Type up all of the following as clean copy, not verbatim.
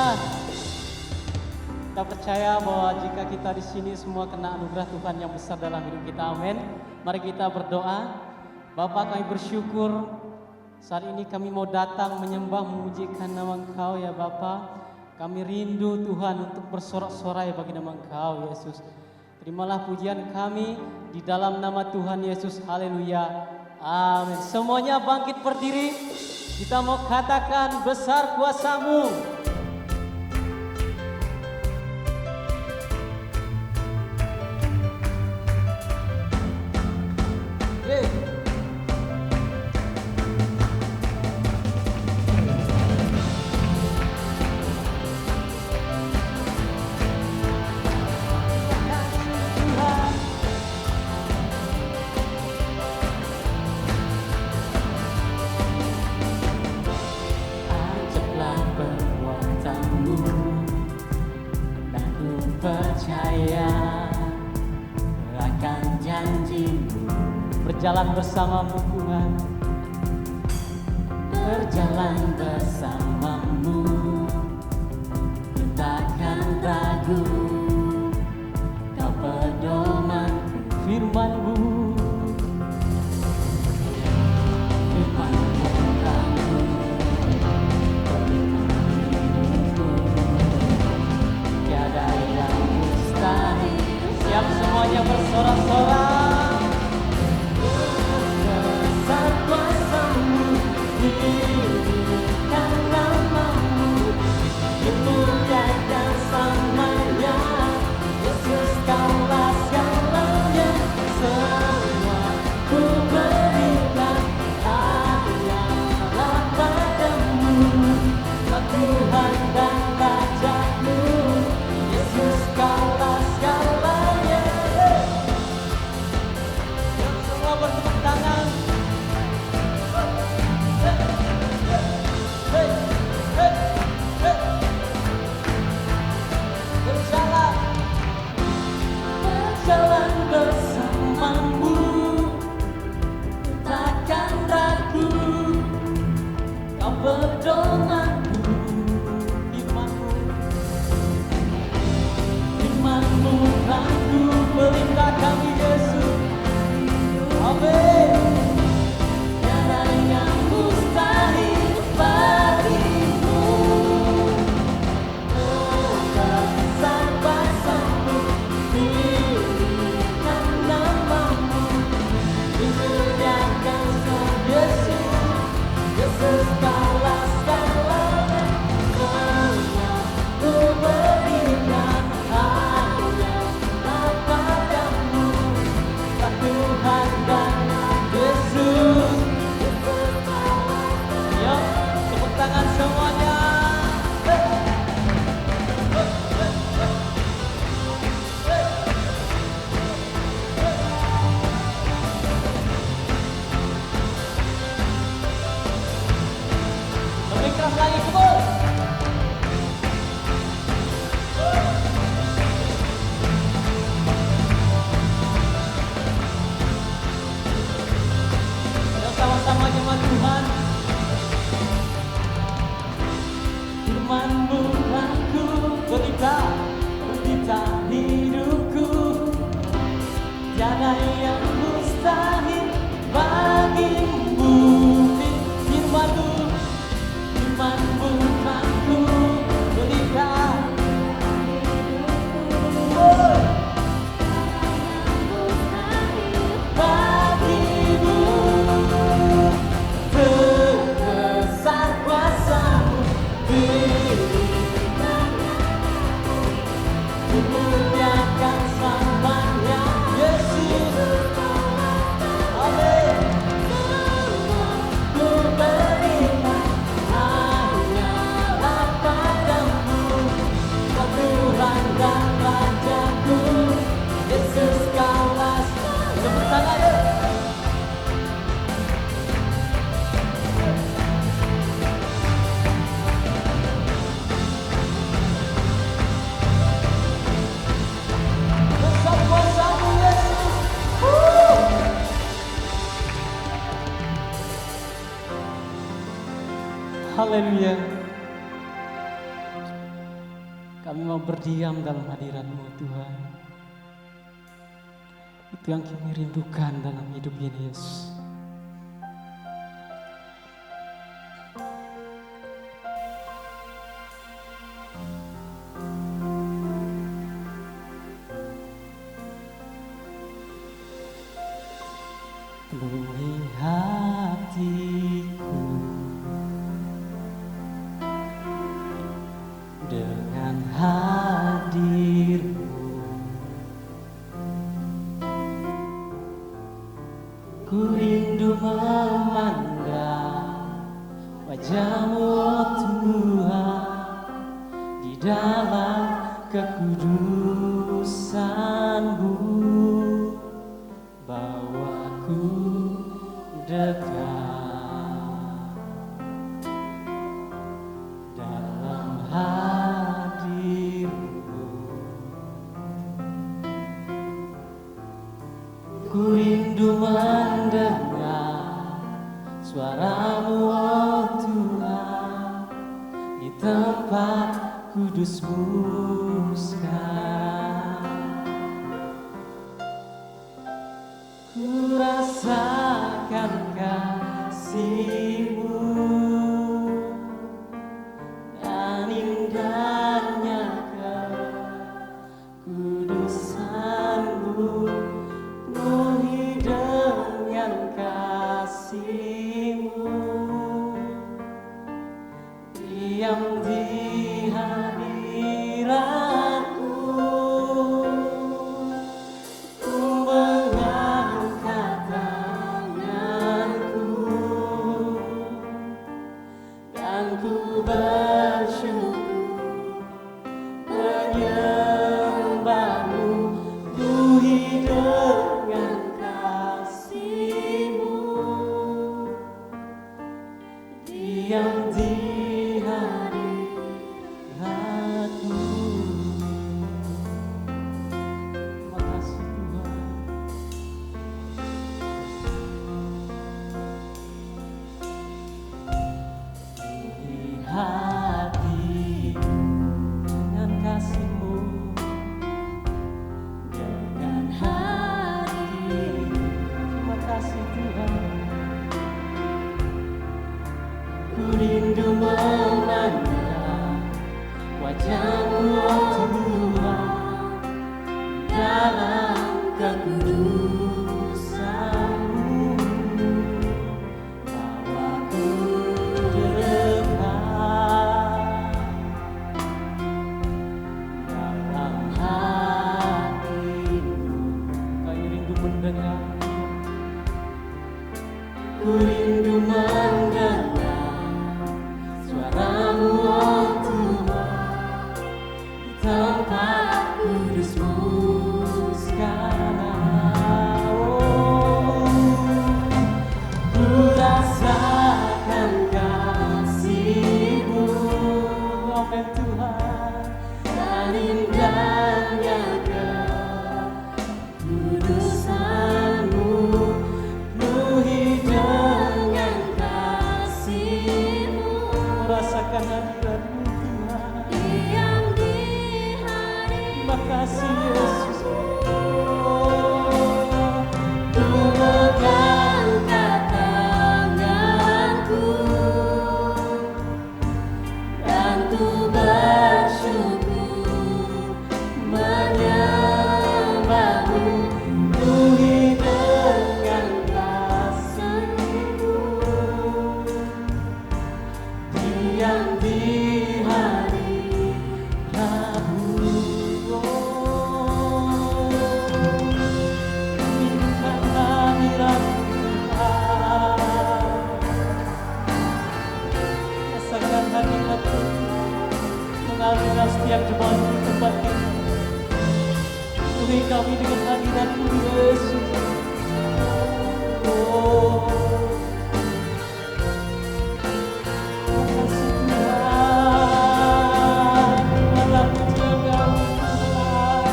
Tuhan. Kita percaya bahwa jika kita di sini semua kena anugerah Tuhan yang besar dalam hidup kita, amin. Mari kita berdoa. Bapa, kami bersyukur saat ini kami mau datang menyembah memujikan nama Engkau ya Bapa. Kami rindu Tuhan untuk bersorak-sorai bagi nama Engkau Yesus. Terimalah pujian kami di dalam nama Tuhan Yesus. Haleluya. Amin. Semuanya bangkit berdiri. Kita mau katakan besar kuasa-Mu. Berjalan bersamamu Tuhan, berjalan bersamamu, ku takkan ragu, Kau pedomanku, firman-Mu, firman-Mu ragu, hidupku, tiada yang mustahil. Siap semuanya bersorak-sorak. Haleluya. Kami mau berdiam dalam hadirat-Mu Tuhan. Itu yang kami rindukan dalam hidup ini, Yesus. Penuhi hatiku dengan hadir-Mu. Ku rindu memandang wajah-Mu, oh Tuhan, di dalam kekudusan-Mu. Bawaku dekat dalam hadir-Mu. Ku rindu mendengar suara-Mu, oh Tuhan, di tempat kudus-Mu sekarang. Ku rasakan kasih-Mu dan indahnya kekudusan-Mu. Penuhi dengan kasih-Mu, diam di hadirat-Mu. Ku mengangkat tanganku dan ku bersyukur menyembah-Mu. Penuhi dengan kasih-Mu, diam di hadirat-Mu. Terima kasih Tuhan. Penuhi hati dengan kasih-Mu, dengan hadir. Terima kasih Tuhan. Ku rindu memandang wajah-Mu, oh Tuhan, dalam kekudusan-Mu. Bawaku dekat dalam hati-Mu. Kami rindu mendengar, ku rindu mendengar suara-Mu, oh Tuhan, di tempat kudus-Mu sekarang. Oh, ku rasakan kasih-Mu, amin Tuhan, dan indahnya kekudusan-Mu. Penuhi dengan kasih-Mu, merasakan hadirat-Mu Tuhan, diam di hadirat-Mu. Terima kasih Yesus. Ku mengangkat tanganku dan ku bersyukur menyembah-Mu. Penuhi dengan kasih-Mu, diam di hadirat-Mu. Oh, rindukan hadirat-Mu Tuhan. Rasakan hadirat-Mu mengalir setiap jemaat di tempat ini. Penuhi kami dengan hadirat-Mu Yesus. Oh, terima kasih Tuhan. Terimalah pujian kami Tuhan.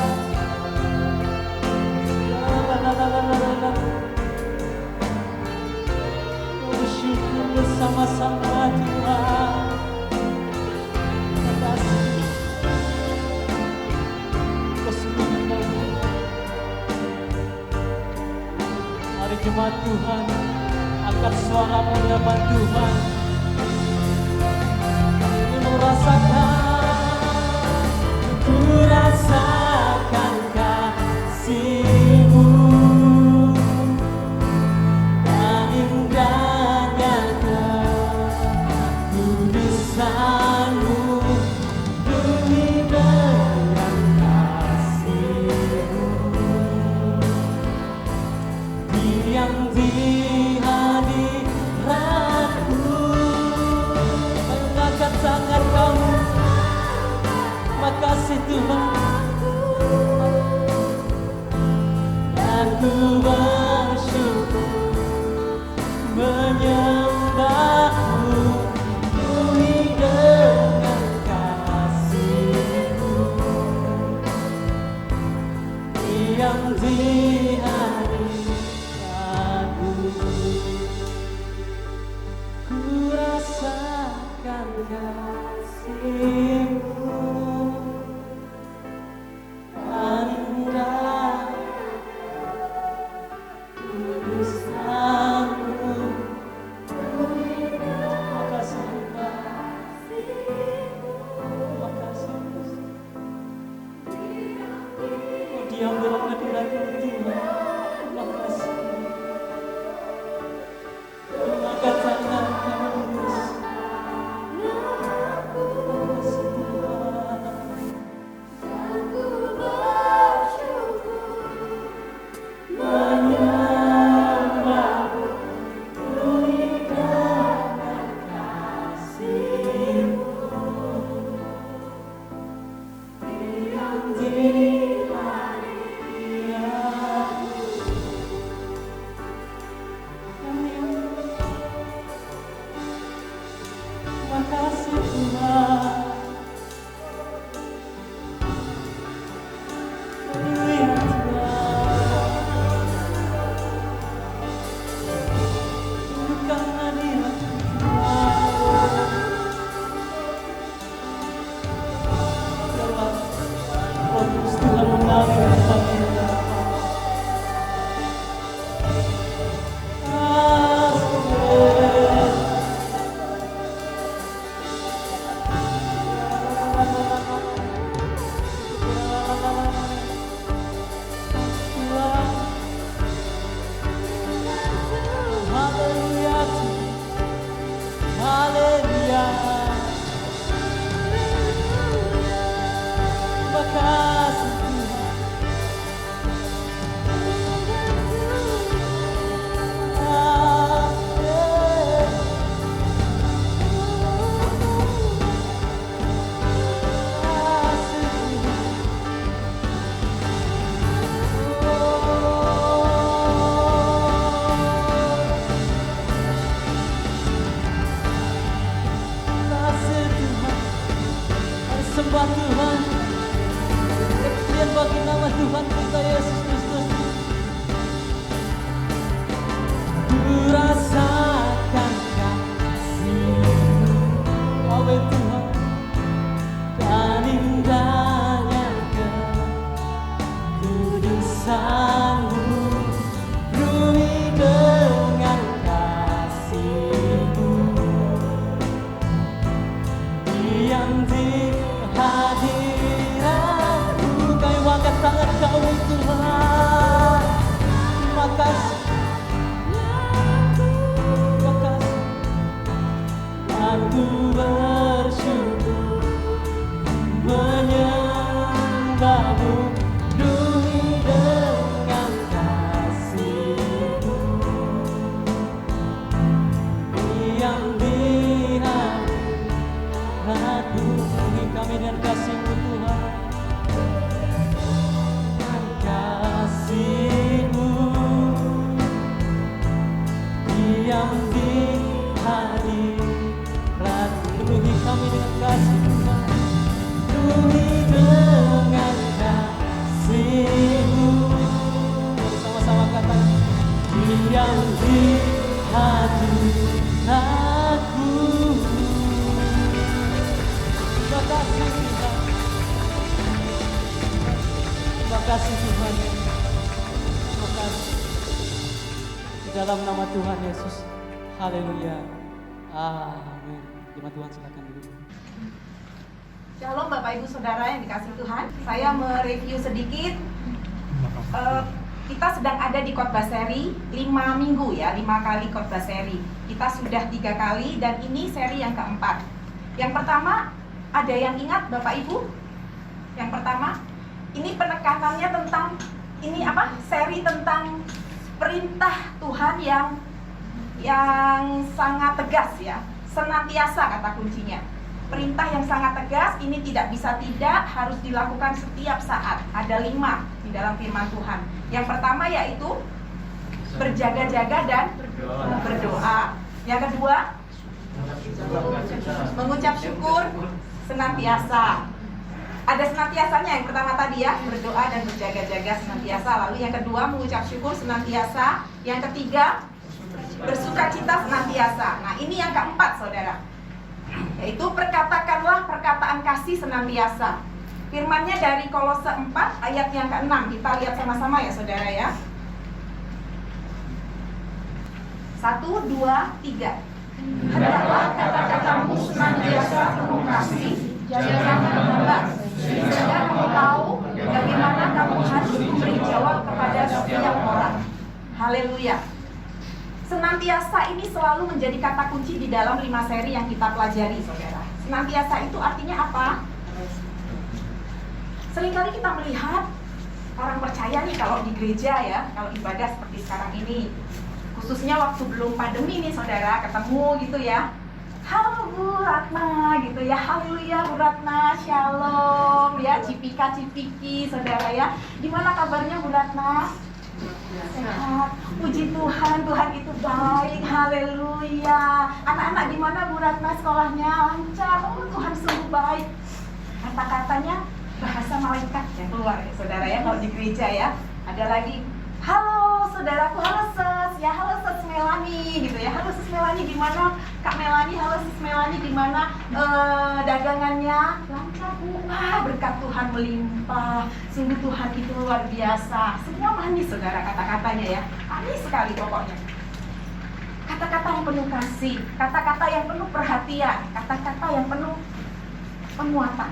Bersyukur bersama-sama Tuhan. Terima kasih. jemaat Tuhan, angkat suara menyembah Tuhan. Ini ku rasakan kasih-Mu, dan indahnya kekudusan-Mu, penuhi dengan kasih-Mu. Diam di hadirat-Mu, mengangkat tangan kamu, makasih Tuhan. Aku bersyukur menyembah-Mu, penuhi dengan kasih-Mu. Diam di hadirat-Mu, ku rasakan kasih-Mu, dan indah kudusan-Mu. Makasih Tuhan, makasih oh, diam dalam hadirat-Mu Tuhan. Makasih mengangkat tangan kami. Makasih Tuhan. Menyembah-Mu, penuhi dengan kasih-Mu. Diam di hadirat-Mu. Makasih Tuhan. Haleluya Tuhan. Tundukkan hadirat Tuhan. Biarlah Roh Kudus Tuhan mengalir di tempat ini. Haleluya, haleluya. Makasih Tuhan. Sembah Tuhan, kemuliaan bagi nama Tuhan kita Yesus Kristus. Ku rasakan kasih-Mu, oh Tuhan, dan indahnya kekudusan-Mu, penuhi dengan kasih-Mu. Diam di hadirat-Mu, kami angkat tangan kami Tuhan. Makasih, makasih. Aku bersyukur menyembah-Mu, penuhi dengan kasih-Mu. Diam di hadirat-Mu, penuhi kami dengan kasih-Mu Tuhan. Dengan kasih-Mu, diam di hadirat-Mu, penuhi kami dengan kasih Tuhan. Penuhi dengan kasih-Mu. Sama-sama katakan, diam di hadirat-Mu. Terima kasih Tuhan. Terima kasih Tuhan. Terima kasih. Di dalam nama Tuhan Yesus. Haleluya. Amin. Jemaat Tuhan silakan dulu. Shalom Bapak Ibu Saudara yang dikasihi Tuhan. Saya mereview sedikit. Kita sedang ada di khotbah seri 5 minggu ya, 5 kali khotbah seri. Kita sudah 3 kali dan ini seri yang keempat. Yang pertama, ada yang ingat Bapak Ibu? Yang pertama, ini penekanannya tentang seri tentang perintah Tuhan yang sangat tegas ya. Senantiasa kata kuncinya. Perintah yang sangat tegas, ini tidak bisa tidak, harus dilakukan setiap saat. Ada 5 di dalam firman Tuhan. Yang pertama yaitu berjaga-jaga dan berdoa. Yang kedua, mengucap syukur senantiasa. Ada senantiasanya, yang pertama tadi ya, berdoa dan berjaga-jaga senantiasa. Lalu yang kedua, mengucap syukur senantiasa. Yang ketiga, bersukacita senantiasa. Nah ini yang keempat saudara, yaitu perkatakanlah perkataan kasih senantiasa. Firmannya dari Kolose 4 ayat yang ke-6. Kita lihat sama-sama ya saudara ya. 1, 2, 3. Hendaklah kata-katamu senantiasa penuh kasih, jangan menolak, sehingga kamu tahu bagaimana kamu harus memberi jawab kepada setiap orang. Haleluya. Senantiasa ini selalu menjadi kata kunci di dalam 5 seri yang kita pelajari saudara. Senantiasa itu artinya apa? Seringkali kita melihat orang percaya nih kalau di gereja ya, kalau ibadah seperti sekarang ini, khususnya waktu belum pandemi nih saudara, ketemu gitu ya. Halo Bu Ratna gitu ya, haleluya Bu Ratna, shalom ya, cipika-cipiki saudara ya. Gimana kabarnya Bu Ratna? Sehat, puji Tuhan, Tuhan itu baik, haleluya. Anak-anak gimana Bu Ratna sekolahnya? Lancar, oh Tuhan sungguh baik. Kata-katanya bahasa malaikat yang keluar ya saudara ya, kalau di gereja ya. Ada lagi, halo saudaraku, halo Ses, ya halo Ses Melani gitu ya. Halo Ses Melani gimana Kak Melani, halo Ses Melani gimana dagangannya? Lancar Bu, berkat Tuhan melimpah. Sungguh Tuhan itu luar biasa. Semua manis saudara kata-katanya ya, manis sekali pokoknya. Kata-kata yang penuh kasih, kata-kata yang penuh perhatian, kata-kata yang penuh penguatan.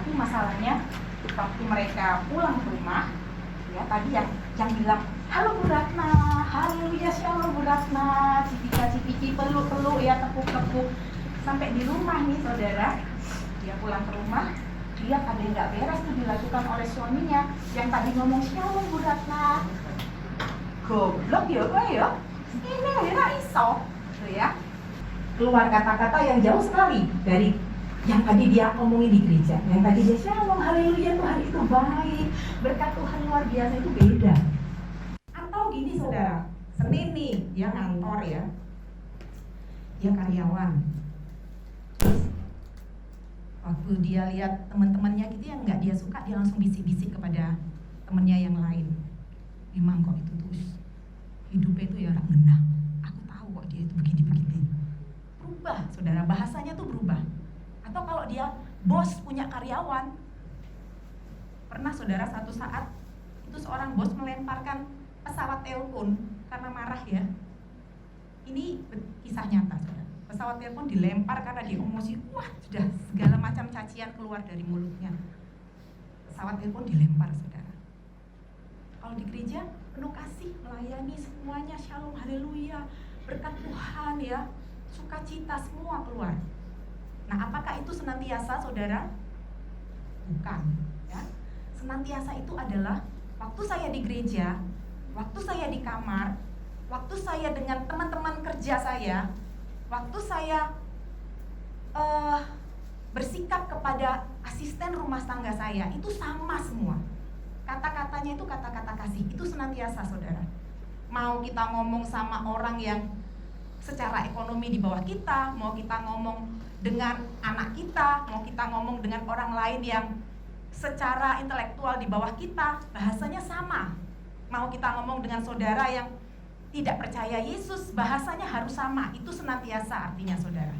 Tapi masalahnya waktu mereka pulang ke rumah ya, tadi yang bilang halo Bu Ratna, haleluya shalom Bu Ratna, cipika-cipiki, peluk-peluk ya, tepuk-tepuk. Sampai di rumah nih saudara, dia pulang ke rumah, dia ada yang gak beres tuh dilakukan oleh suaminya. Yang tadi ngomong shalom Bu Ratna, goblok ya gue ya, ini gak iso tuh ya. Keluar kata-kata yang jauh sekali dari yang tadi dia ngomongin di gereja. Yang tadi dia shalom, haleluya, Tuhan itu baik, berkat Tuhan luar biasa, itu beda. Atau gini saudara, Senin nih, dia ngantor ya, dia karyawan. Terus waktu dia lihat teman-temannya gitu yang nggak dia suka, dia langsung bisik-bisik kepada temannya yang lain. Memang kok itu terus hidupnya itu ya rak menang. Aku tahu kok dia itu begini-begini. Berubah saudara, bahasanya tuh berubah. Atau kalau dia bos punya karyawan, pernah saudara satu saat itu seorang bos melemparkan pesawat telepon karena marah ya. Ini kisah nyata saudara. Pesawat telepon dilempar karena dia emosi, wah sudah segala macam cacian keluar dari mulutnya. Pesawat telepon dilempar saudara. Kalau di gereja penuh kasih, melayani semuanya, shalom, haleluya, berkat Tuhan ya, sukacita semua keluar. Nah, apakah itu senantiasa, saudara? Bukan, ya. Senantiasa itu adalah waktu saya di gereja, waktu saya di kamar, waktu saya dengan teman-teman kerja saya, waktu saya bersikap kepada asisten rumah tangga saya, itu sama semua. Kata-katanya itu kata-kata kasih, itu senantiasa, saudara. Mau kita ngomong sama orang yang secara ekonomi di bawah kita, mau kita ngomong dengan anak kita, mau kita ngomong dengan orang lain yang secara intelektual di bawah kita, bahasanya sama. Mau kita ngomong dengan saudara yang tidak percaya Yesus, bahasanya harus sama. Itu senantiasa artinya saudara.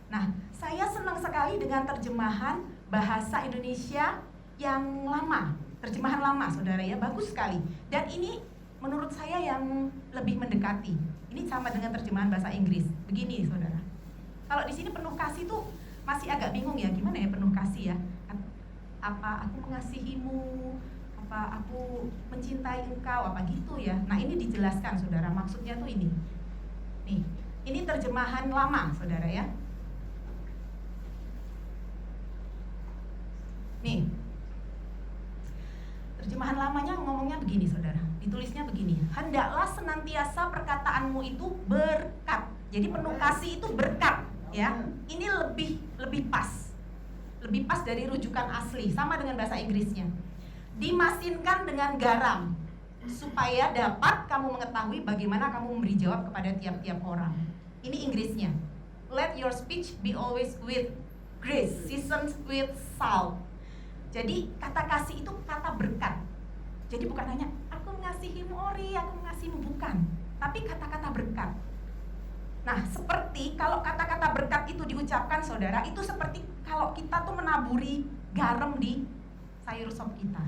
Nah, saya senang sekali dengan terjemahan bahasa Indonesia yang lama, terjemahan lama saudara ya, bagus sekali. Dan ini menurut saya yang lebih mendekati. Ini sama dengan terjemahan bahasa Inggris. Begini, saudara. Kalau di sini penuh kasih tuh masih agak bingung ya, gimana ya penuh kasih ya? Apa aku mengasihimu, apa aku mencintai engkau, apa gitu ya. Nah, ini dijelaskan, saudara. Maksudnya tuh ini. Nih, ini terjemahan lama, saudara ya. Nih, terjemahan lamanya ngomongnya begini, saudara. Ditulisnya begini, hendaklah senantiasa perkataanmu itu berkat. Jadi penuh kasih itu berkat, ya. Ini lebih pas, lebih pas dari rujukan asli, sama dengan bahasa Inggrisnya. Dimasinkan dengan garam, supaya dapat kamu mengetahui bagaimana kamu memberi jawab kepada tiap-tiap orang. Ini Inggrisnya. Let your speech be always with grace, seasoned with salt. Jadi kata kasih itu kata berkat. Jadi bukan hanya aku mengasihimu Ori, aku mengasihimu, bukan. Tapi kata-kata berkat. Nah, seperti kalau kata-kata berkat itu diucapkan, saudara, itu seperti kalau kita tuh menaburi garam di sayur sop kita.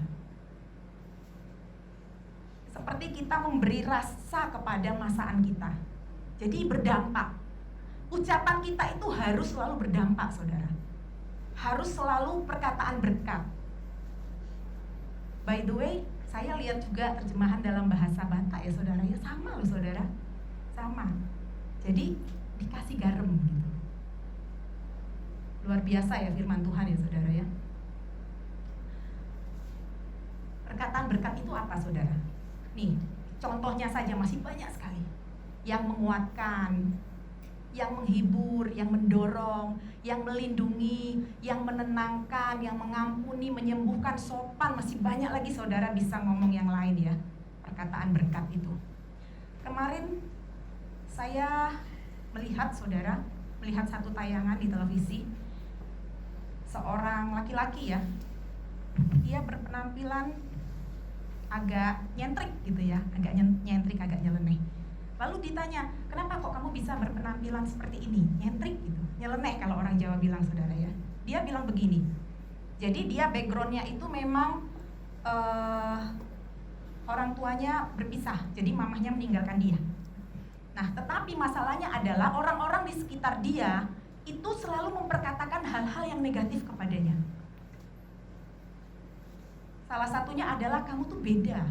Seperti kita memberi rasa kepada masakan kita. Jadi berdampak. Ucapan kita itu harus selalu berdampak, saudara. Harus selalu perkataan berkat. By the way, saya lihat juga terjemahan dalam bahasa Batak ya, saudara. Ya sama loh, saudara. Sama. Jadi dikasih garam gitu. Luar biasa ya firman Tuhan ya, saudara ya. Perkataan berkat itu apa, saudara? Nih, contohnya saja masih banyak sekali. Yang menguatkan, yang menghibur, yang mendorong, yang melindungi, yang menenangkan, yang mengampuni, menyembuhkan, sopan. Masih banyak lagi, saudara, bisa ngomong yang lain ya, perkataan berkat itu. Kemarin saya melihat, saudara, melihat satu tayangan di televisi. Seorang laki-laki ya, dia berpenampilan agak nyentrik gitu ya, agak nyentrik, agak nyeleneh. Lalu ditanya, kenapa kok kamu bisa berpenampilan seperti ini? Nyentrik gitu, nyeleneh kalau orang Jawa bilang, saudara ya. Dia bilang begini, jadi dia backgroundnya itu memang orang tuanya berpisah, jadi mamahnya meninggalkan dia. Nah, tetapi masalahnya adalah orang-orang di sekitar dia itu selalu memperkatakan hal-hal yang negatif kepadanya. Salah satunya adalah kamu tuh beda,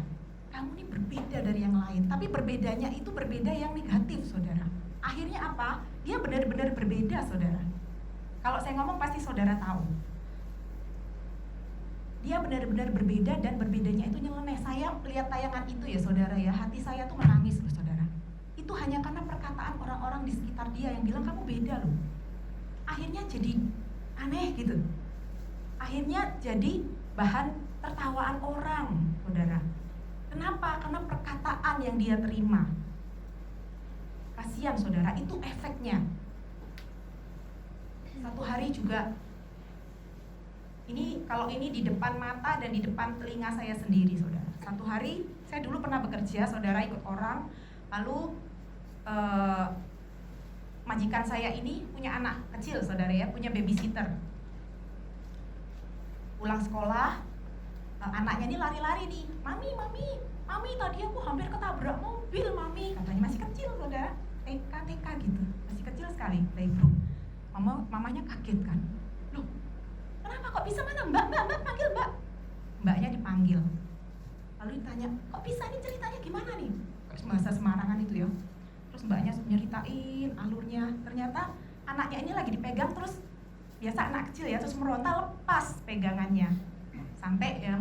kamu ini berbeda dari yang lain. Tapi berbedanya itu berbeda yang negatif, saudara. Akhirnya apa? Dia benar-benar berbeda, saudara. Kalau saya ngomong pasti saudara tahu. Dia benar-benar berbeda dan berbedanya itu nyeleneh. Saya lihat tayangan itu ya, saudara ya, hati saya tuh menangis loh, saudara. Itu hanya karena perkataan orang-orang di sekitar dia yang bilang kamu beda loh. Akhirnya jadi aneh gitu. Akhirnya jadi bahan tertawaan orang, saudara. Kenapa? Karena perkataan yang dia terima. Kasihan, saudara, itu efeknya. Satu hari juga, ini kalau ini di depan mata dan di depan telinga saya sendiri, saudara. Satu hari, saya dulu pernah bekerja, saudara, ikut orang. Lalu majikan saya ini punya anak kecil, saudara ya, punya babysitter. Pulang sekolah, anaknya ini lari-lari nih, mami, tadi aku hampir ketabrak mobil, mami. Katanya masih kecil, saudara, TK gitu, masih kecil sekali, playgroup. Mamanya kaget kan, loh, kenapa kok bisa, mana mbak, panggil mbak. Mbaknya dipanggil, lalu ditanya, kok bisa, ini ceritanya gimana nih? Bahasa Semarangan itu ya. Terus mbaknya nyeritain alurnya. Ternyata anaknya ini lagi dipegang, terus biasa anak kecil ya, terus meronta, lepas pegangannya sampai ya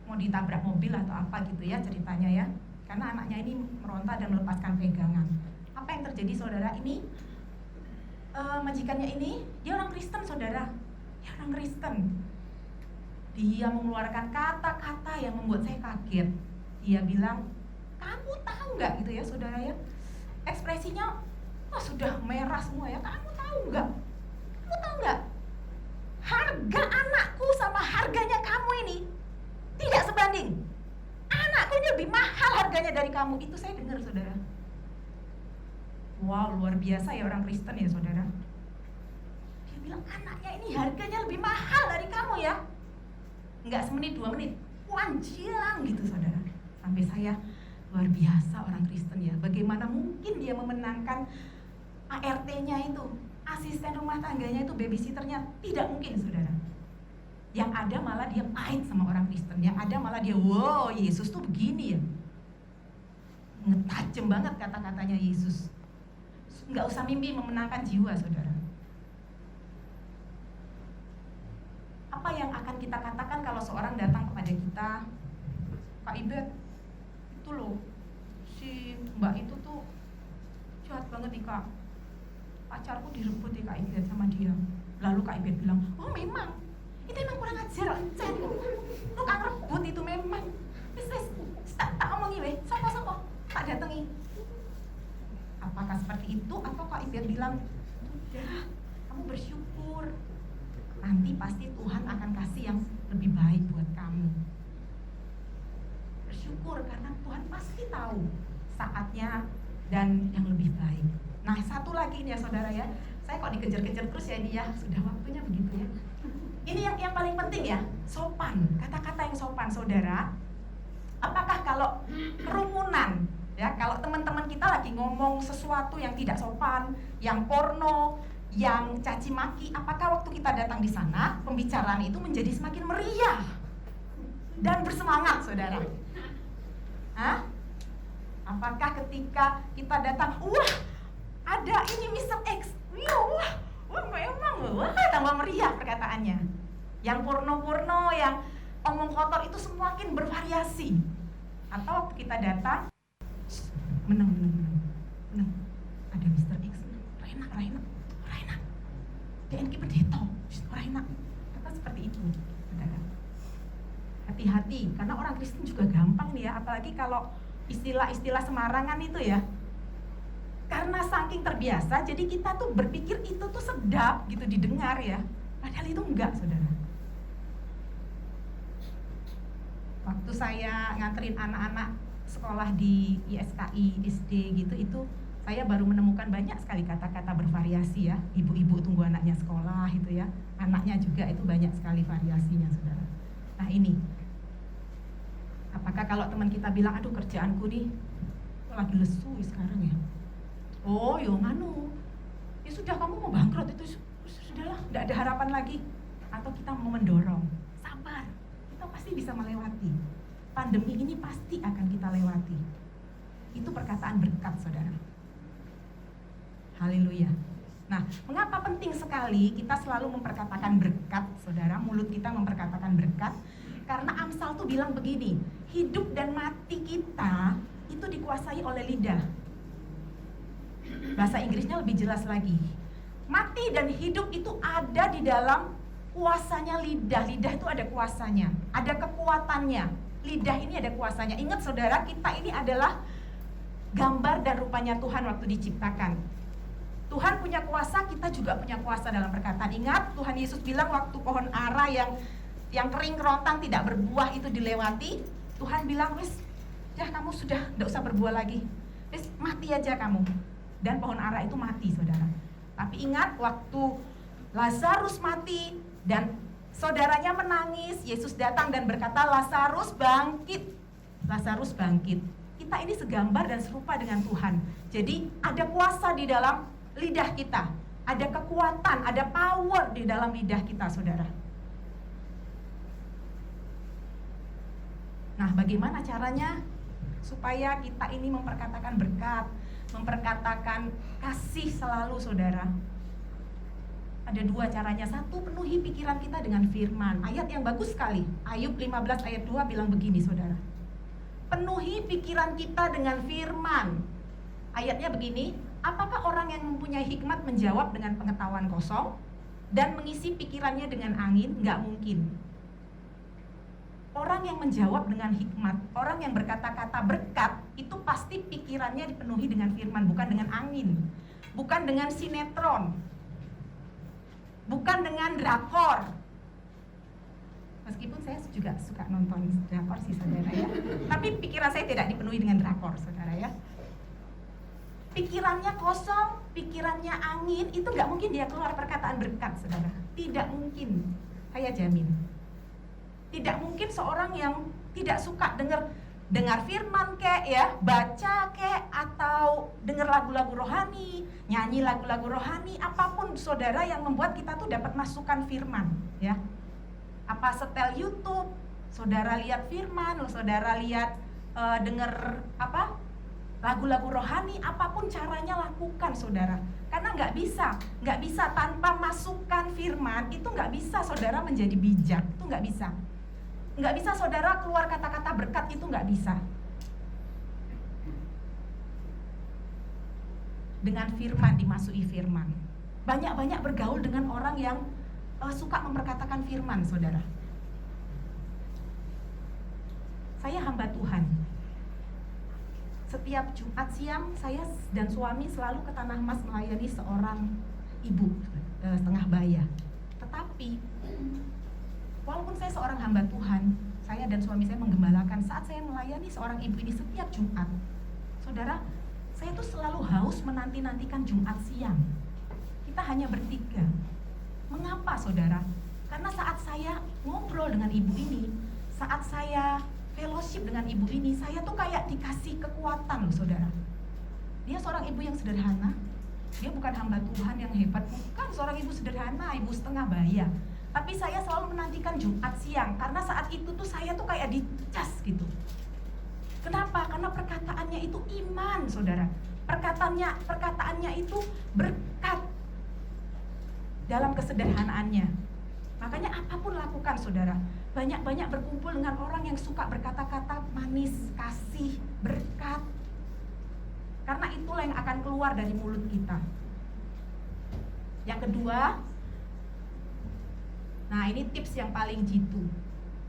mau ditabrak mobil atau apa gitu ya ceritanya ya, karena anaknya ini meronta dan melepaskan pegangan. Apa yang terjadi, saudara? Ini majikannya ini, dia orang Kristen, saudara. Dia orang Kristen. Dia mengeluarkan kata-kata yang membuat saya kaget. Dia bilang, kamu tahu nggak gitu ya, saudara ya, ekspresinya sudah merah semua ya. Kamu tahu nggak harga anakku sama harganya kamu ini tidak sebanding. Anakku ini lebih mahal harganya dari kamu. Itu saya dengar, saudara. Wow, luar biasa ya orang Kristen ya, saudara. Dia bilang anaknya ini harganya lebih mahal dari kamu ya. Nggak semenit 2 menit, wanjilang gitu, saudara. Sampai saya Luar biasa orang Kristen ya. Bagaimana mungkin dia memenangkan ART-nya itu, asisten rumah tangganya itu, babysitternya? Tidak mungkin, saudara. Yang ada malah dia pahit sama orang Kristen. Yang ada malah dia, wow, Yesus tuh begini ya. Ngetajem banget kata-katanya Yesus. Nggak usah mimpi memenangkan jiwa, saudara. Apa yang akan kita katakan kalau seorang datang kepada kita, Kak Ibet, itu loh, si mbak itu tuh jahat banget nih Kak, pacarku direbut ya Kak Ibet sama dia. Lalu Kak Ibet bilang, oh memang, itu emang kurang ajar, encen, lu kan rebut itu memang. Wis tak omongi weh, sopo tak datangi. Apakah seperti itu? Atau Kak Ibet bilang, udah, kamu bersyukur, nanti pasti Tuhan akan kasih yang lebih baik buat kamu. Bersyukur karena Tuhan pasti tahu saatnya dan yang lebih baik. Nah, satu lagi nih ya saudara ya, saya kok dikejar-kejar terus ya dia, sudah waktunya begitu ya. Ini yang paling penting ya, sopan, kata-kata yang sopan saudara. Apakah kalau kerumunan ya, kalau teman-teman kita lagi ngomong sesuatu yang tidak sopan, yang porno, yang caci maki, apakah waktu kita datang di sana pembicaraan itu menjadi semakin meriah dan bersemangat, saudara? Hah? Apakah ketika kita datang, wah ada ini Mr. X, wah memang, wah tambah meriah perkataannya. Yang porno-porno, yang omong kotor itu semakin bervariasi. Atau waktu kita datang, menang, ada Mr. X, Raina, DNK pendeta, Raina, kata seperti itu, saudara. Hati-hati, karena orang Kristen juga gampang nih ya, apalagi kalau istilah-istilah semarangan itu ya. Karena saking terbiasa, jadi kita tuh berpikir itu tuh sedap gitu didengar ya. Padahal itu enggak, saudara. Waktu saya nganterin anak-anak sekolah di ISKI, SD gitu, itu saya baru menemukan banyak sekali kata-kata bervariasi ya. Ibu-ibu tunggu anaknya sekolah itu ya. Anaknya juga itu banyak sekali variasinya, saudara. Nah ini, apakah kalau teman kita bilang, aduh kerjaanku nih lagi lesu sekarang ya. Oh yo nganu, ya sudah kamu mau bangkrut itu sudahlah, tidak ada harapan lagi. Atau kita mau mendorong, sabar, kita pasti bisa melewati. Pandemi ini pasti akan kita lewati. Itu perkataan berkat, saudara. Haleluya. Nah, mengapa penting sekali kita selalu memperkatakan berkat, saudara? Mulut kita memperkatakan berkat. Karena Amsal tuh bilang begini, hidup dan mati kita itu dikuasai oleh lidah. Bahasa Inggrisnya lebih jelas lagi. Mati dan hidup itu ada di dalam kuasanya lidah. Lidah itu ada kuasanya, ada kekuatannya. Lidah ini ada kuasanya. Ingat saudara, kita ini adalah gambar dan rupanya Tuhan waktu diciptakan. Tuhan punya kuasa, kita juga punya kuasa dalam perkataan. Ingat, Tuhan Yesus bilang waktu pohon ara yang kering kerontang tidak berbuah itu dilewati, Tuhan bilang, wis, ya kamu sudah tidak usah berbuah lagi, wis mati aja kamu. Dan pohon ara itu mati, saudara. Tapi ingat, waktu Lazarus mati dan saudaranya menangis, Yesus datang dan berkata, Lazarus bangkit. Lazarus bangkit. Kita ini segambar dan serupa dengan Tuhan. Jadi ada kuasa di dalam lidah kita, ada kekuatan, ada power di dalam lidah kita, saudara. Nah, bagaimana caranya supaya kita ini memperkatakan berkat, memperkatakan kasih selalu, saudara? Ada dua caranya. Satu, penuhi pikiran kita dengan firman. Ayat yang bagus sekali, Ayub 15 ayat 2 bilang begini, saudara. Penuhi pikiran kita dengan firman. Ayatnya begini, apakah orang yang mempunyai hikmat menjawab dengan pengetahuan kosong dan mengisi pikirannya dengan angin? Nggak mungkin. Orang yang menjawab dengan hikmat, orang yang berkata-kata berkat, itu pasti pikirannya dipenuhi dengan firman, bukan dengan angin, bukan dengan sinetron, bukan dengan drakor. Meskipun saya juga suka nonton drakor sih, saudara ya, tapi pikiran saya tidak dipenuhi dengan drakor, saudara ya. Pikirannya kosong, pikirannya angin, itu nggak mungkin dia keluar perkataan berkat, saudara. Tidak mungkin, saya jamin. Tidak mungkin seorang yang tidak suka dengar dengar firman kek ya, baca kek, atau dengar lagu-lagu rohani, nyanyi lagu-lagu rohani, apapun saudara yang membuat kita tuh dapat masukan firman ya. Apa setel YouTube, saudara lihat firman, saudara lihat dengar apa lagu-lagu rohani, apapun caranya lakukan saudara. Karena nggak bisa tanpa masukan firman, itu nggak bisa saudara menjadi bijak, itu nggak bisa. Nggak bisa saudara keluar kata-kata berkat, itu nggak bisa. Dengan firman, dimasuki firman. Banyak-banyak bergaul dengan orang yang suka memperkatakan firman, saudara. Saya hamba Tuhan. Setiap Jumat siang, saya dan suami selalu ke Tanah Mas melayani seorang ibu setengah baya. Tetapi walaupun saya seorang hamba Tuhan, saya dan suami saya menggembalakan, saat saya melayani seorang ibu ini setiap Jumat, saudara, saya tuh selalu haus menanti-nantikan Jumat siang. Kita hanya bertiga. Mengapa saudara? Karena saat saya ngobrol dengan ibu ini, saat saya fellowship dengan ibu ini, saya tuh kayak dikasih kekuatan loh saudara. Dia seorang ibu yang sederhana, dia bukan hamba Tuhan yang hebat, bukan, seorang ibu sederhana, ibu setengah baya. Tapi saya selalu menantikan Jumat siang, karena saat itu tuh saya tuh kayak dicas gitu. Kenapa? Karena perkataannya itu iman, saudara. Perkataannya itu berkat dalam kesederhanaannya. Makanya apapun lakukan, saudara. Banyak-banyak berkumpul dengan orang yang suka berkata-kata manis, kasih, berkat. Karena itulah yang akan keluar dari mulut kita. Yang kedua, nah ini tips yang paling jitu.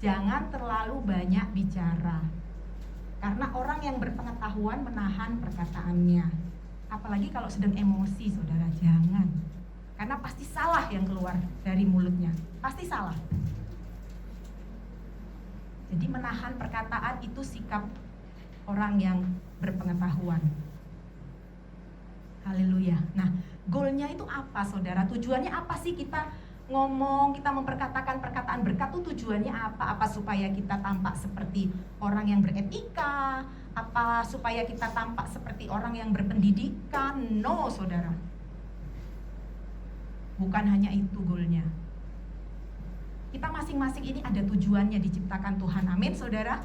Jangan terlalu banyak bicara. Karena orang yang berpengetahuan menahan perkataannya. Apalagi kalau sedang emosi, saudara, jangan. Karena pasti salah yang keluar dari mulutnya. Pasti salah. Jadi menahan perkataan itu sikap orang yang berpengetahuan. Haleluya. Nah, goalnya itu apa, saudara? Tujuannya apa sih kita ngomong, kita memperkatakan perkataan berkat itu tujuannya apa? Apa supaya kita tampak seperti orang yang beretika? Apa supaya kita tampak seperti orang yang berpendidikan? No, saudara. Bukan hanya itu goalnya. Kita masing-masing ini ada tujuannya diciptakan Tuhan. Amin, saudara?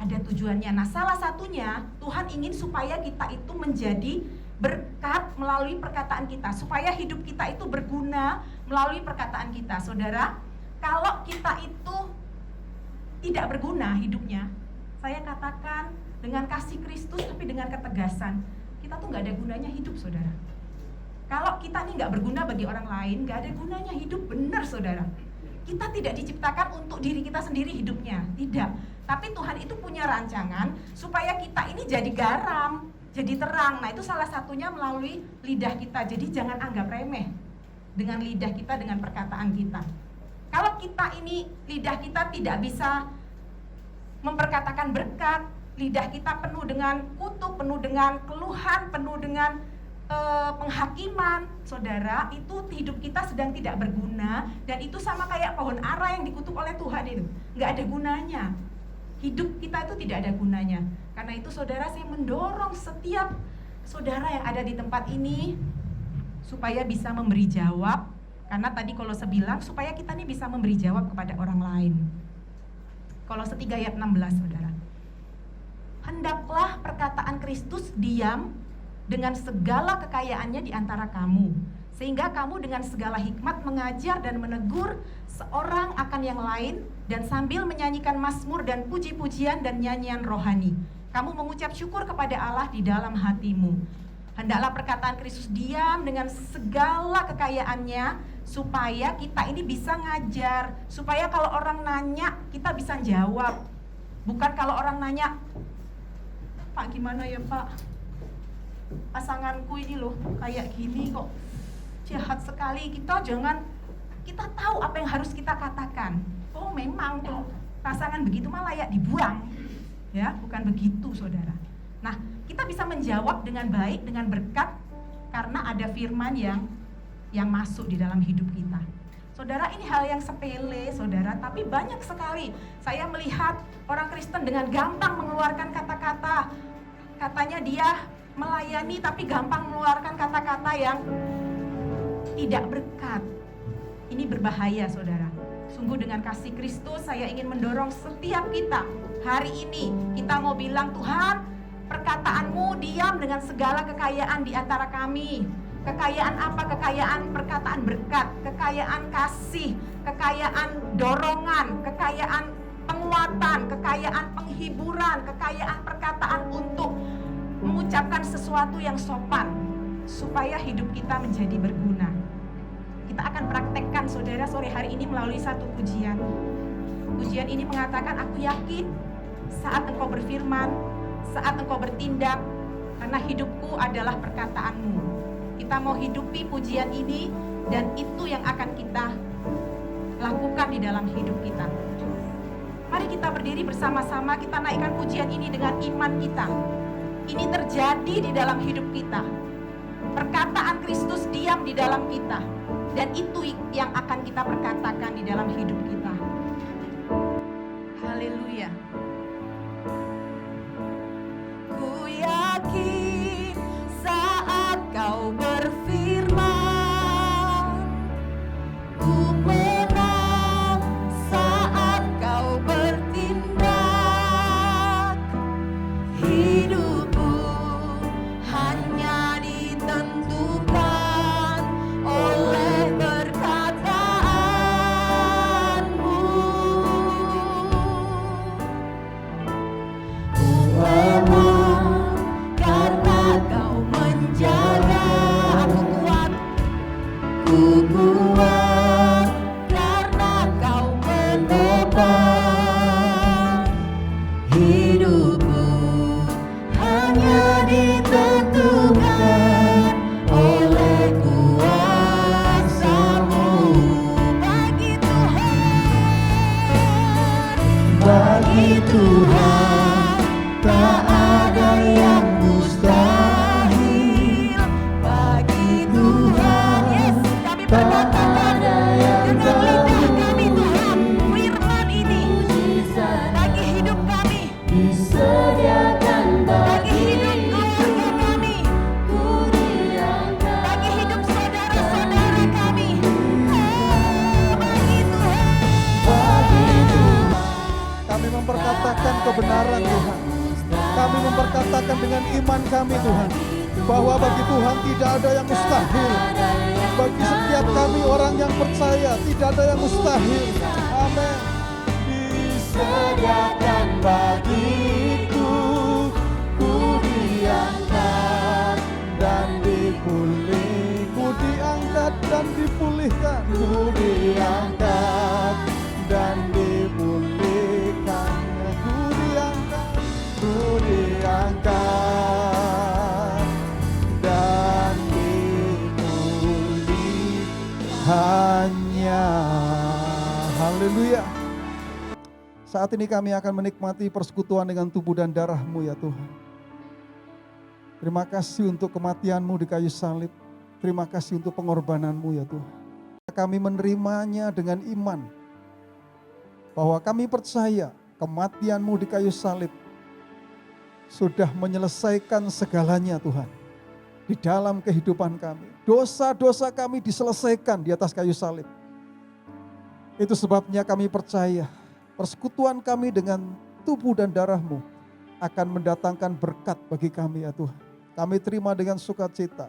Ada tujuannya. Nah, salah satunya Tuhan ingin supaya kita itu menjadi berkat melalui perkataan kita, supaya hidup kita itu berguna melalui perkataan kita. Saudara, kalau kita itu tidak berguna hidupnya, saya katakan dengan kasih Kristus tapi dengan ketegasan, kita tuh nggak ada gunanya hidup, saudara. Kalau kita ini nggak berguna bagi orang lain, nggak ada gunanya hidup, benar, saudara. Kita tidak diciptakan untuk diri kita sendiri hidupnya, tidak. Tapi Tuhan itu punya rancangan supaya kita ini jadi garam, jadi terang. Nah, itu salah satunya melalui lidah kita. Jadi jangan anggap remeh dengan lidah kita, dengan perkataan kita. Kalau kita ini, lidah kita tidak bisa memperkatakan berkat, lidah kita penuh dengan kutuk, penuh dengan keluhan, penuh dengan penghakiman, saudara, itu hidup kita sedang tidak berguna. Dan itu sama kayak pohon ara yang dikutuk oleh Tuhan itu, nggak ada gunanya. Hidup kita itu tidak ada gunanya. Karena itu, saudara, saya mendorong setiap saudara yang ada di tempat ini supaya bisa memberi jawab. Karena tadi Kolose bilang supaya kita ini bisa memberi jawab kepada orang lain. Kolose 3 ayat 16, saudara. Hendaklah perkataan Kristus diam dengan segala kekayaannya di antara kamu, sehingga kamu dengan segala hikmat mengajar dan menegur seorang akan yang lain, dan sambil menyanyikan mazmur dan puji-pujian dan nyanyian rohani, kamu mengucap syukur kepada Allah di dalam hatimu. Hendaklah perkataan Kristus diam dengan segala kekayaannya, supaya kita ini bisa ngajar, supaya kalau orang nanya kita bisa jawab. Bukan kalau orang nanya, Pak gimana ya Pak, pasanganku ini loh kayak gini kok, jahat sekali. Kita tahu apa yang harus kita katakan. Oh memang tuh pasangan begitu mah layak dibuang, ya, bukan begitu, saudara. Nah, kita bisa menjawab dengan baik, dengan berkat, karena ada firman yang masuk di dalam hidup kita. Saudara, ini hal yang sepele, saudara, tapi banyak sekali saya melihat orang Kristen dengan gampang mengeluarkan kata-kata. Katanya dia melayani tapi gampang mengeluarkan kata-kata yang tidak berkat. Ini berbahaya, saudara. Sungguh dengan kasih Kristus saya ingin mendorong setiap kita hari ini. Kita mau bilang, Tuhan, perkataanmu diam dengan segala kekayaan di antara kami. Kekayaan apa? Kekayaan perkataan berkat, kekayaan kasih, kekayaan dorongan, kekayaan penguatan, kekayaan penghiburan, kekayaan perkataan untuk mengucapkan sesuatu yang sopan supaya hidup kita menjadi berguna. Kita akan praktekkan, saudara, sore hari ini melalui satu pujian. Pujian ini mengatakan, aku yakin saat engkau berfirman, saat engkau bertindak, karena hidupku adalah perkataanmu. Kita mau hidupi pujian ini, dan itu yang akan kita lakukan di dalam hidup kita. Mari kita berdiri bersama-sama, kita naikkan pujian ini dengan iman kita. Ini terjadi di dalam hidup kita. Perkataan Kristus diam di dalam kita, dan itu yang akan kita perkatakan di dalam hidup kita. Haleluya. Ku yakin saat kau berfirman, ku menang saat kau bertindak. Hidupku hanya ditentukan oleh perkataanmu. Ku aman karena kau menjaga. Aku kuat, ku kuat karena kau menopang. Hidupku hanya ditentukan oleh kuasa-Mu. Bagi Tuhan tak ada yang mustahil. Bagi Tuhan, yes, kami berkatakan dengan lidah kami, Tuhan, firman ini bagi hidup kami, disediakan bagi hidup keluarga kami, bagi hidup saudara-saudara kami. Bagi Tuhan, Kami memperkatakan kebenaran Tuhan. Kami memperkatakan dengan iman kami Tuhan, bahwa bagi Tuhan tidak ada yang mustahil. Bagi setiap kami orang yang percaya, tidak ada yang mustahil. Amin. Disediakan bagiku, ku diangkat dan dipulih, ku diangkat dan dipulihkan, ku diangkat dan dipulihkan, ku diangkat dan dipulihkannya. Haleluya. Saat ini kami akan menikmati persekutuan dengan tubuh dan darah-Mu ya Tuhan. Terima kasih untuk kematian-Mu di kayu salib. Terima kasih untuk pengorbanan-Mu ya Tuhan. Kami menerimanya dengan iman, bahwa kami percaya kematian-Mu di kayu salib sudah menyelesaikan segalanya Tuhan. Di dalam kehidupan kami, dosa-dosa kami diselesaikan di atas kayu salib. Itu sebabnya kami percaya persekutuan kami dengan tubuh dan darah-Mu akan mendatangkan berkat bagi kami ya Tuhan. Kami terima dengan sukacita.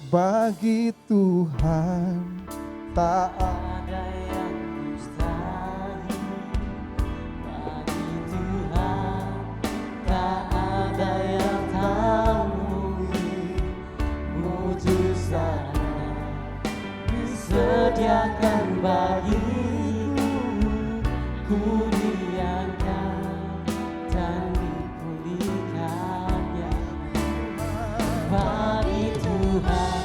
Bagi Tuhan tak Ada yang mustahil, bagi Tuhan tak ada yang tak mungkin. Mujizatnya disediakan bagiku, ku diangkat dan dipulihkannya. Bagi Tuhan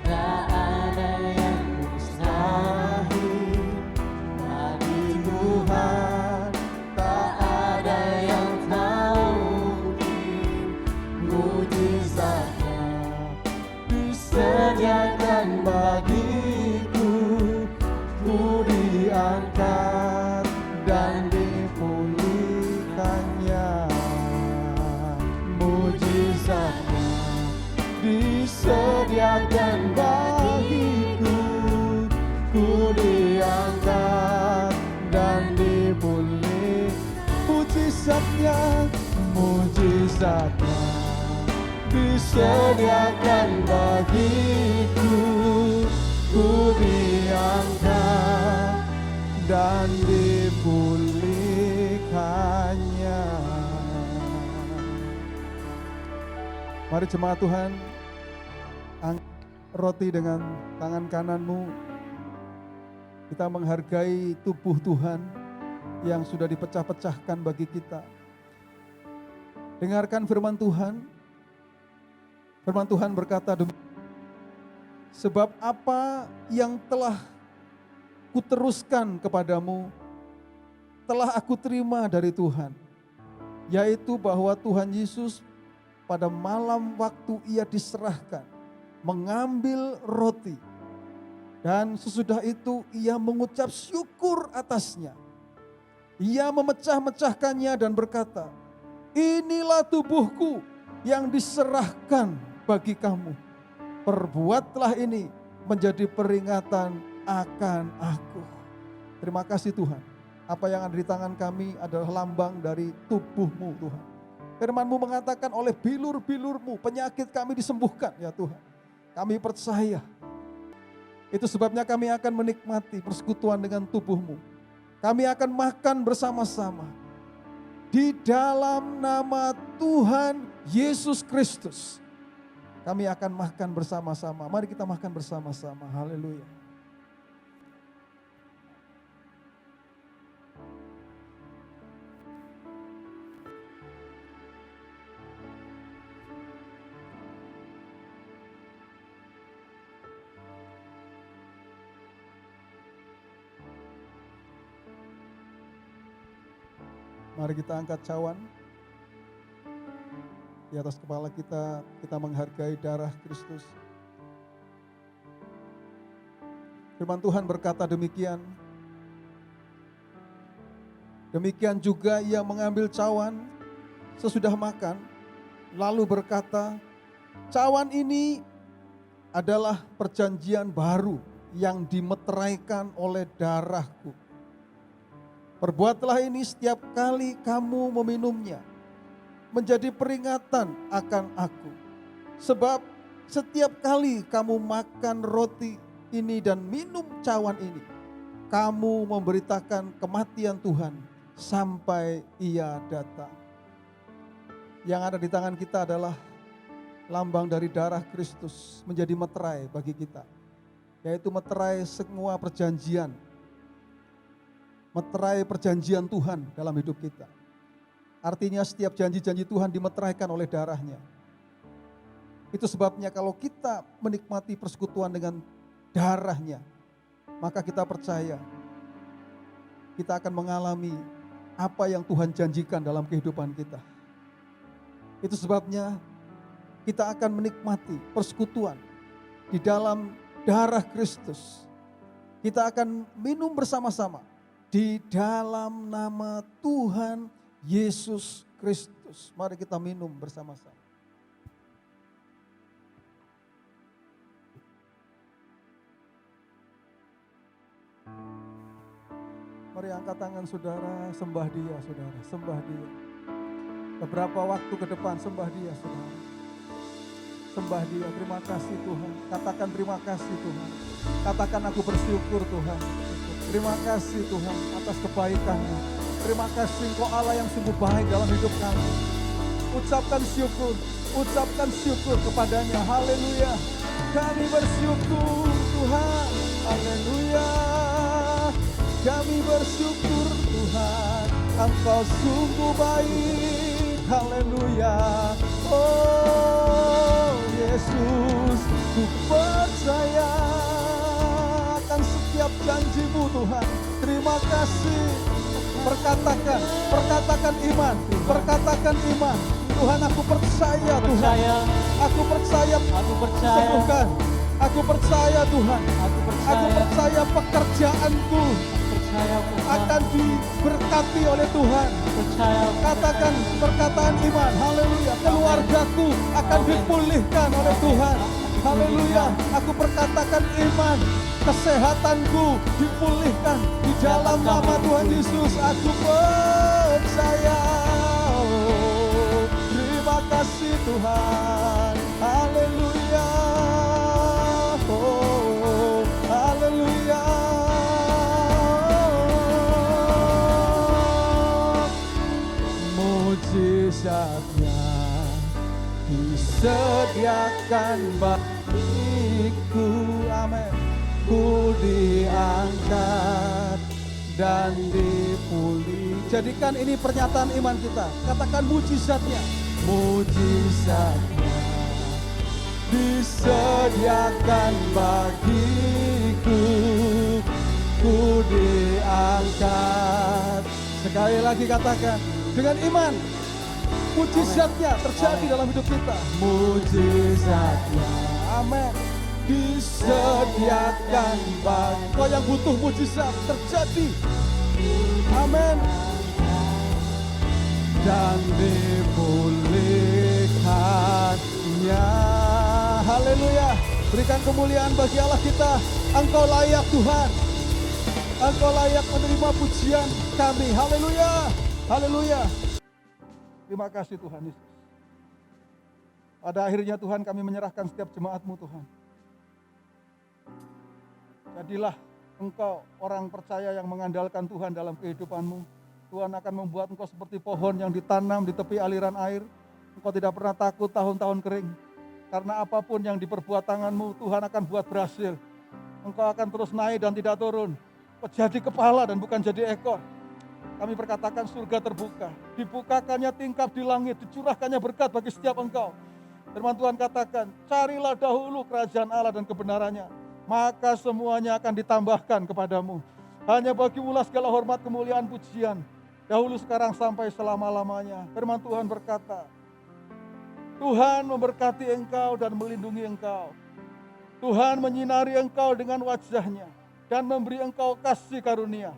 tak ada yang mustahil. diangkat dan dipulihkannya. Mujizatnya disediakan bagiku, ku diangkat dan dipulih. Mujizatnya, mujizatnya disediakan bagiku, ku diangkat dan dipulihkannya. Mari jemaat Tuhan, angkat roti dengan tangan kananmu. Kita menghargai tubuh Tuhan yang sudah dipecah-pecahkan bagi kita. Dengarkan firman Tuhan. Firman Tuhan berkata demikian. Sebab apa yang telah kuteruskan kepadamu, telah aku terima dari Tuhan. Yaitu bahwa Tuhan Yesus pada malam waktu ia diserahkan, mengambil roti. Dan sesudah itu ia mengucap syukur atasnya. Ia memecah-mecahkannya dan berkata, inilah tubuhku yang diserahkan bagi kamu. Perbuatlah ini menjadi peringatan akan aku. Terima kasih Tuhan. Apa yang ada di tangan kami adalah lambang dari tubuh-Mu Tuhan. Firman-Mu mengatakan oleh bilur-bilur-Mu penyakit kami disembuhkan ya Tuhan. Kami percaya. Itu sebabnya kami akan menikmati persekutuan dengan tubuh-Mu. Kami akan makan bersama-sama. Di dalam nama Tuhan Yesus Kristus. Kami akan makan bersama-sama. Mari kita makan bersama-sama. Haleluya. Mari kita angkat cawan. Di atas kepala kita menghargai darah Kristus. Firman Tuhan berkata demikian. Demikian juga ia mengambil cawan sesudah makan, lalu berkata, cawan ini adalah perjanjian baru yang dimeteraikan oleh darahku. Perbuatlah ini setiap kali kamu meminumnya, menjadi peringatan akan aku. Sebab setiap kali kamu makan roti ini dan minum cawan ini, kamu memberitakan kematian Tuhan sampai ia datang. Yang ada di tangan kita adalah lambang dari darah Kristus menjadi meterai bagi kita. Yaitu meterai semua perjanjian. Meterai perjanjian Tuhan dalam hidup kita. Artinya setiap janji-janji Tuhan dimeteraikan oleh darahnya. Itu sebabnya kalau kita menikmati persekutuan dengan darahnya, maka kita percaya kita akan mengalami apa yang Tuhan janjikan dalam kehidupan kita. Itu sebabnya kita akan menikmati persekutuan di dalam darah Kristus. Kita akan minum bersama-sama di dalam nama Tuhan Yesus Kristus. Mari kita minum bersama-sama. Mari angkat tangan saudara, sembah dia saudara, sembah dia. Beberapa waktu ke depan sembah dia saudara. Sembah dia, terima kasih Tuhan. Katakan terima kasih Tuhan. Katakan aku bersyukur Tuhan. Terima kasih Tuhan atas kebaikan-Mu. Terima kasih Engkau Allah yang sungguh baik dalam hidup kami. Ucapkan syukur kepadanya. Haleluya. Kami bersyukur Tuhan. Haleluya. Kami bersyukur Tuhan. Engkau sungguh baik. Haleluya. Oh Yesus, ku percaya akan setiap janji-Mu Tuhan. Terima kasih. Perkatakan iman. Tuhan, aku percaya Tuhan. Aku percaya sembuhkan. Aku percaya Tuhan. Aku percaya pekerjaanku percaya Tuhan. akan diberkati oleh Tuhan. Percaya. Katakan perkataan iman, haleluya. Keluargaku akan dipulihkan oleh Tuhan. Haleluya. Aku perkatakan iman, kesehatanku dipulihkan di dalam nama Tuhan Yesus. Aku percaya. Oh, terima kasih Tuhan. Haleluya. Oh, haleluya. Mujizatnya disediakan bagiku, amin. Ku diangkat dan dipulih. Jadikan ini pernyataan iman kita. Katakan mujizatnya. Mujizatnya disediakan bagiku. Ku diangkat. Sekali lagi katakan dengan iman. Mujizatnya terjadi dalam hidup kita. Mujizatnya, amin. Disediakan bagi kau yang butuh mujizat terjadi. Amin. Dan dipulihkannya. Haleluya. Berikan kemuliaan bagi Allah kita. Engkau layak Tuhan. Engkau layak menerima pujian kami. Haleluya. Haleluya. Terima kasih Tuhan Yesus. Pada akhirnya Tuhan kami menyerahkan setiap jemaat-Mu Tuhan. Jadilah engkau orang percaya yang mengandalkan Tuhan dalam kehidupanmu. Tuhan akan membuat engkau seperti pohon yang ditanam di tepi aliran air. Engkau tidak pernah takut tahun-tahun kering. Karena apapun yang diperbuat tanganmu, Tuhan akan buat berhasil. Engkau akan terus naik dan tidak turun. Jadi kepala dan bukan jadi ekor. Kami perkatakan surga terbuka, dibukakannya tingkap di langit, dicurahkannya berkat bagi setiap engkau. Firman Tuhan katakan, carilah dahulu kerajaan Allah dan kebenarannya, maka semuanya akan ditambahkan kepadamu. Hanya bagimulah segala hormat, kemuliaan, pujian, dahulu, sekarang, sampai selama-lamanya. Firman Tuhan berkata, Tuhan memberkati engkau dan melindungi engkau. Tuhan menyinari engkau dengan wajah-Nya dan memberi engkau kasih karunia.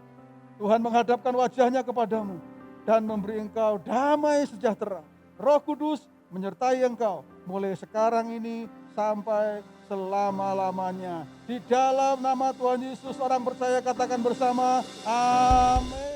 Tuhan menghadapkan wajah-Nya kepadamu dan memberi engkau damai sejahtera. Roh Kudus menyertai engkau mulai sekarang ini sampai selama-lamanya. Di dalam nama Tuhan Yesus, orang percaya katakan bersama, amin.